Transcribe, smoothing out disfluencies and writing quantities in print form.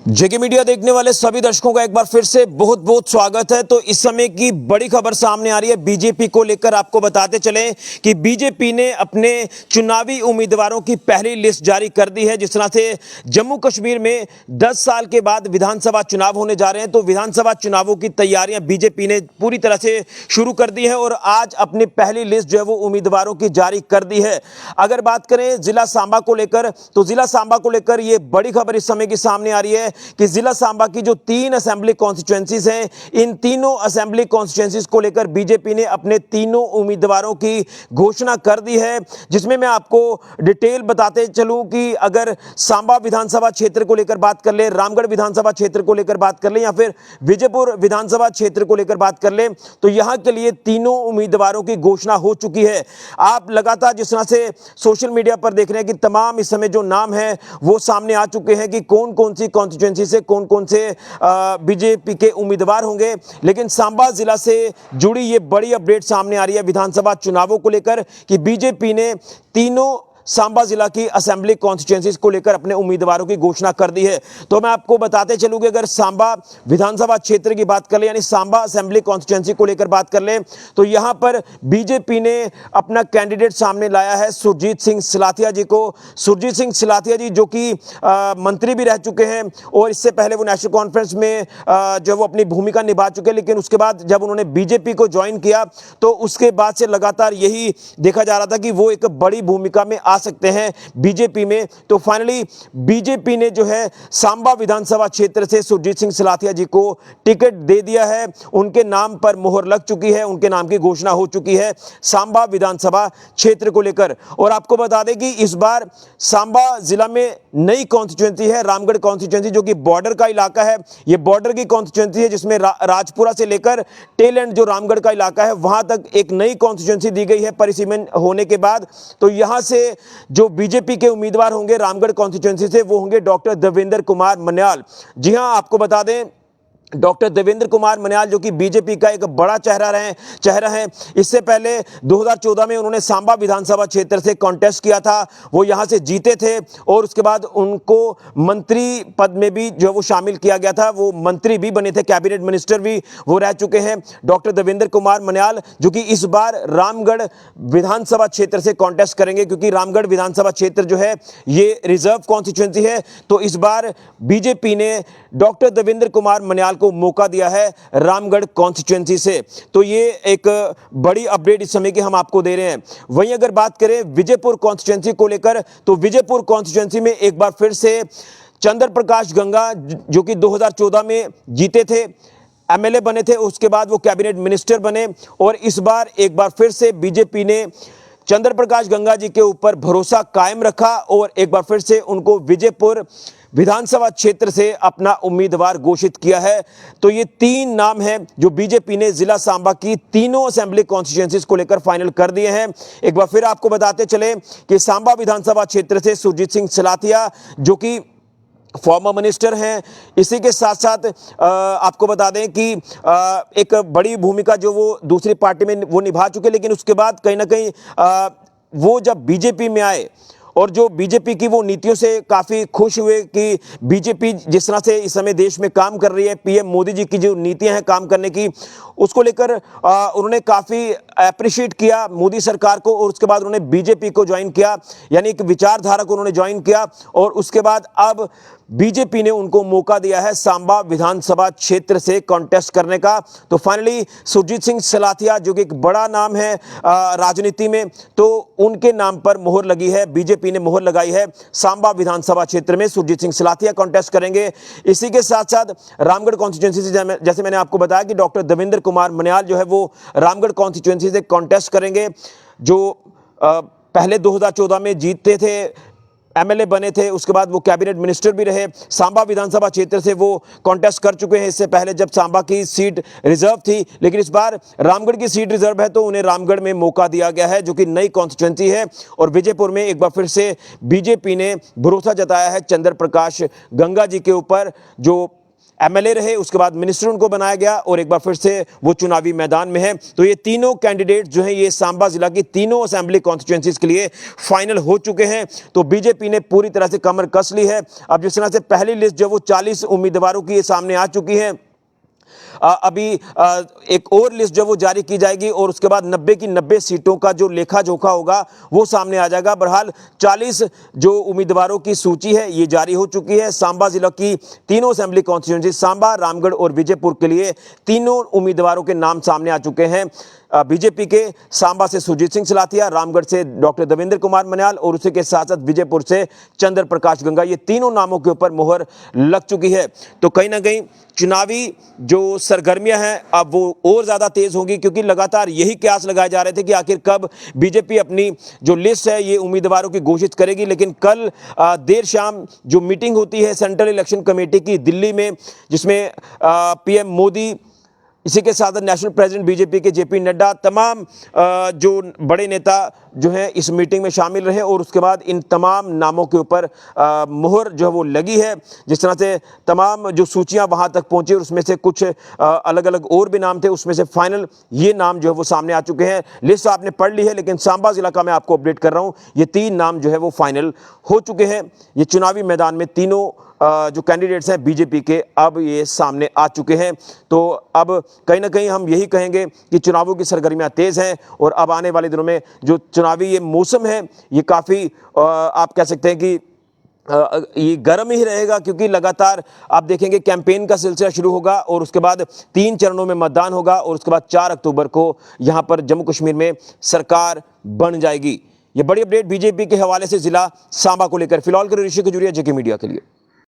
जेके media देखने वाले सभी दर्शकों का एक बार फिर से बहुत बहुत स्वागत है। तो इस समय की बड़ी खबर सामने आ रही है बीजेपी को लेकर। आपको बताते चलें कि बीजेपी ने अपने चुनावी उम्मीदवारों की पहली लिस्ट जारी कर दी है। जिस तरह से जम्मू कश्मीर में 10 साल के बाद विधानसभा चुनाव होने जा रहे हैं, तो विधानसभा चुनावों की तैयारियां बीजेपी ने पूरी तरह से शुरू कर दी है और आज अपनी पहली लिस्ट जो है वो उम्मीदवारों की जारी कर दी है। अगर बात करें जिला सांबा को लेकर, तो जिला सांबा को लेकर यह बड़ी खबर इस समय की सामने आ रही है कि जिला सांबा की जो 3 असेंबली कॉन्स्टिट्यूएंसीज हैं, इन तीनों असेंबली कॉन्स्टिट्यूएंसीज को लेकर बीजेपी ने अपने तीनों उम्मीदवारों की घोषणा कर दी है। जिसमें मैं आपको डिटेल बताते चलूं कि अगर सांबा विधानसभा क्षेत्र को लेकर बात कर ले, रामगढ़ विधानसभा क्षेत्र को लेकर बात कर ले या फिर विजयपुर विधानसभा क्षेत्र को लेकर बात कर ले, तो यहां के लिए तीनों उम्मीदवारों की घोषणा हो चुकी है। आप लगातार जिस तरह से सोशल मीडिया पर देख रहे हैं कि तमाम इस समय जो नाम है वो सामने आ चुके हैं कि कौन कौन सी कॉन्स्टिट्यूएंसी से कौन कौन से बीजेपी के उम्मीदवार होंगे। लेकिन सांबा जिला से जुड़ी ये बड़ी अपडेट सामने आ रही है विधानसभा चुनावों को लेकर कि बीजेपी ने तीनों सांबा जिला की असेंबली कॉन्स्टिट्यूएंसीज को लेकर अपने उम्मीदवारों की घोषणा कर दी है। तो मैं आपको बताते चलूं कि अगर सांबा विधानसभा क्षेत्र की बात कर ले, यानी सांबा असेंबली कॉन्स्टिट्यूएंसी को लेकर बात कर ले, तो यहां पर बीजेपी ने अपना कैंडिडेट सामने लाया है सुरजीत सिंह सिलाथिया जी को। सुरजीत सिंह सिलाथिया जी जो कि मंत्री भी रह चुके हैं और इससे पहले वो नेशनल कॉन्फ्रेंस में जो वो अपनी भूमिका निभा चुके हैं। लेकिन उसके बाद जब उन्होंने बीजेपी को ज्वाइन किया तो उसके बाद से लगातार यही देखा जा रहा था कि वो एक बड़ी भूमिका में आ सकते हैं बीजेपी में। तो फाइनली बीजेपी ने जो है सांबा विधानसभा क्षेत्र से सुरजीत सिंह सिलाथिया जी को टिकट दे दिया है। उनके नाम पर मोहर लग चुकी है, उनके नाम की घोषणा हो चुकी है सांबा विधानसभा क्षेत्र को लेकर। और आपको बता दें कि इस बार सांबा जिला में नई कॉन्स्टिट्यूएंसी है, रामगढ़ कॉन्स्टिट्यूएंसी, जो कि बॉर्डर का इलाका है। यह बॉर्डर की कॉन्स्टिट्यूएंसी है जिसमें राजपुरा से लेकर टेल एंड जो रामगढ़ का इलाका है वहां तक एक नई कॉन्स्टिट्यूएंसी दी गई है परिसीमन होने के बाद। तो यहां से जो बीजेपी के उम्मीदवार होंगे रामगढ़ कॉन्स्टिट्यूएंसी से वो होंगे डॉक्टर देवेंद्र कुमार मन्याल। जी हां, आपको बता दें डॉक्टर देवेंद्र कुमार मन्याल जो कि बीजेपी का एक बड़ा चेहरा है। इससे पहले 2014 में उन्होंने सांबा विधानसभा क्षेत्र से कॉन्टेस्ट किया था, वो यहां से जीते थे और उसके बाद उनको मंत्री पद में भी जो वो शामिल किया गया था, वो मंत्री भी बने थे, कैबिनेट मिनिस्टर भी वो रह चुके हैं डॉक्टर देवेंद्र कुमार मन्याल, जो कि इस बार रामगढ़ विधानसभा क्षेत्र से कॉन्टेस्ट करेंगे क्योंकि रामगढ़ विधानसभा क्षेत्र जो है ये रिजर्व कॉन्स्टिट्यूएंसी है। तो इस बार बीजेपी ने डॉक्टर देवेंद्र कुमार मन्याल को मौका दिया है रामगढ़ कॉन्स्टिट्यूएंसी से। तो ये एक बड़ी अपडेट इस समय की हम आपको दे रहे हैं। वहीं अगर बात करें विजयपुर कॉन्स्टिट्यूएंसी को लेकर, तो विजयपुर कॉन्स्टिट्यूएंसी में एक बार फिर से चंद्र प्रकाश गंगा जो कि 2014 में जीते थे, एमएलए बने थे, उसके बाद वो कैबिनेट मिनिस्टर बने और इस बार एक बार फिर से बीजेपी ने चंद्र प्रकाश गंगा जी के ऊपर भरोसा कायम रखा और एक बार फिर से उनको विजयपुर विधानसभा क्षेत्र से अपना उम्मीदवार घोषित किया है। तो ये 3 नाम हैं जो बीजेपी ने जिला सांबा की तीनों असेंबली कॉन्स्टिट्यूएंसीज को लेकर फाइनल कर दिए हैं। एक बार फिर आपको बताते चले कि सांबा विधानसभा क्षेत्र से सुरजीत सिंह सिलाथिया जो कि फॉर्मर मिनिस्टर हैं, इसी के साथ साथ आपको बता दें कि एक बड़ी भूमिका जो वो दूसरी पार्टी में वो निभा चुके, लेकिन उसके बाद कहीं ना कहीं वो जब बीजेपी में आए और जो बीजेपी की वो नीतियों से काफ़ी खुश हुए कि बीजेपी जिस तरह से इस समय देश में काम कर रही है, पीएम मोदी जी की जो नीतियां हैं काम करने की, उसको लेकर उन्होंने काफ़ी अप्रिशिएट किया मोदी सरकार को और उसके बाद उन्होंने बीजेपी को ज्वाइन किया, यानी एक विचारधारा को उन्होंने ज्वाइन किया और उसके बाद अब बीजेपी ने उनको मौका दिया है सांबा विधानसभा क्षेत्र से कॉन्टेस्ट करने का। तो फाइनली सुरजीत सिंह सिलाथिया जो कि एक बड़ा नाम है राजनीति में, तो उनके नाम पर मोहर लगी है, बीजेपी ने मोहर लगाई है। सांबा विधानसभा क्षेत्र में सुरजीत सिंह सिलाथिया कॉन्टेस्ट करेंगे। इसी के साथ साथ रामगढ़ कॉन्स्टिट्यूएंसी से जैसे मैंने आपको बताया कि डॉक्टर देवेंद्र कुमार मन्याल जो है वो रामगढ़ कॉन्स्टिट्यूएंसी से कॉन्टेस्ट करेंगे, जो पहले 2014 में जीतते थे, एमएलए बने थे, उसके बाद वो कैबिनेट मिनिस्टर भी रहे। सांबा विधानसभा क्षेत्र से वो कॉन्टेस्ट कर चुके हैं इससे पहले जब सांबा की सीट रिजर्व थी, लेकिन इस बार रामगढ़ की सीट रिजर्व है तो उन्हें रामगढ़ में मौका दिया गया है जो कि नई कॉन्स्टिट्यूएंसी है। और विजयपुर में एक बार फिर से बीजेपी ने भरोसा जताया है चंद्र प्रकाश गंगा जी के ऊपर, जो एमएलए रहे, उसके बाद मिनिस्टर उनको बनाया गया और एक बार फिर से वो चुनावी मैदान में है। तो ये तीनों कैंडिडेट जो हैं ये सांबा जिला की तीनों असेंबली कॉन्स्टिट्यूएंसीज के लिए फाइनल हो चुके हैं। तो बीजेपी ने पूरी तरह से कमर कस ली है। अब जिस तरह से पहली लिस्ट जो वो 40 उम्मीदवारों की ये सामने आ चुकी है, अभी एक और लिस्ट जो वो जारी की जाएगी और उसके बाद 90 की 90 सीटों का जो लेखा जोखा होगा वो सामने आ जाएगा। बहरहाल 40 जो उम्मीदवारों की सूची है ये जारी हो चुकी है। सांबा जिला की तीनों असेंबली कॉन्स्टिट्यूएंसी सांबा, रामगढ़ और विजयपुर के लिए तीनों उम्मीदवारों के नाम सामने आ चुके हैं। बीजेपी के सांबा से सुरजीत सिंह सलाथिया, रामगढ़ से डॉक्टर देवेंद्र कुमार मन्याल और उसी के साथ साथ विजयपुर से चंद्र प्रकाश गंगा, ये तीनों नामों के ऊपर मोहर लग चुकी है। तो कहीं ना कहीं चुनावी जो सरगर्मियां हैं अब वो और ज़्यादा तेज़ होंगी, क्योंकि लगातार यही कयास लगाए जा रहे थे कि आखिर कब बीजेपी अपनी जो लिस्ट है ये उम्मीदवारों की घोषित करेगी। लेकिन कल देर शाम जो मीटिंग होती है सेंट्रल इलेक्शन कमेटी की दिल्ली में, जिसमें पीएम मोदी, इसी के साथ नेशनल प्रेसिडेंट बीजेपी के जेपी नड्डा, तमाम जो बड़े नेता जो हैं इस मीटिंग में शामिल रहे और उसके बाद इन तमाम नामों के ऊपर मुहर जो है वो लगी है। जिस तरह से तमाम जो सूचियां वहां तक पहुंची और उसमें से कुछ अलग अलग और भी नाम थे, उसमें से फाइनल ये नाम जो है वो सामने आ चुके हैं। लिस्ट आपने पढ़ ली है, लेकिन सांबा जिला का मैं आपको अपडेट कर रहा हूँ, ये 3 नाम जो है वो फाइनल हो चुके हैं। ये चुनावी मैदान में तीनों जो कैंडिडेट्स हैं बीजेपी के अब ये सामने आ चुके हैं। तो अब कहीं ना कहीं हम यही कहेंगे कि चुनावों की सरगर्मियां तेज हैं और अब आने वाले दिनों में जो चुनावी ये मौसम है ये काफ़ी आप कह सकते हैं कि ये गर्म ही रहेगा, क्योंकि लगातार आप देखेंगे कैंपेन का सिलसिला शुरू होगा और उसके बाद 3 चरणों में मतदान होगा और उसके बाद 4 अक्टूबर को यहाँ पर जम्मू कश्मीर में सरकार बन जाएगी। ये बड़ी अपडेट बीजेपी के हवाले से जिला सांबा को लेकर। फिलहाल के ऋषि खजूरिया, जेके मीडिया के लिए।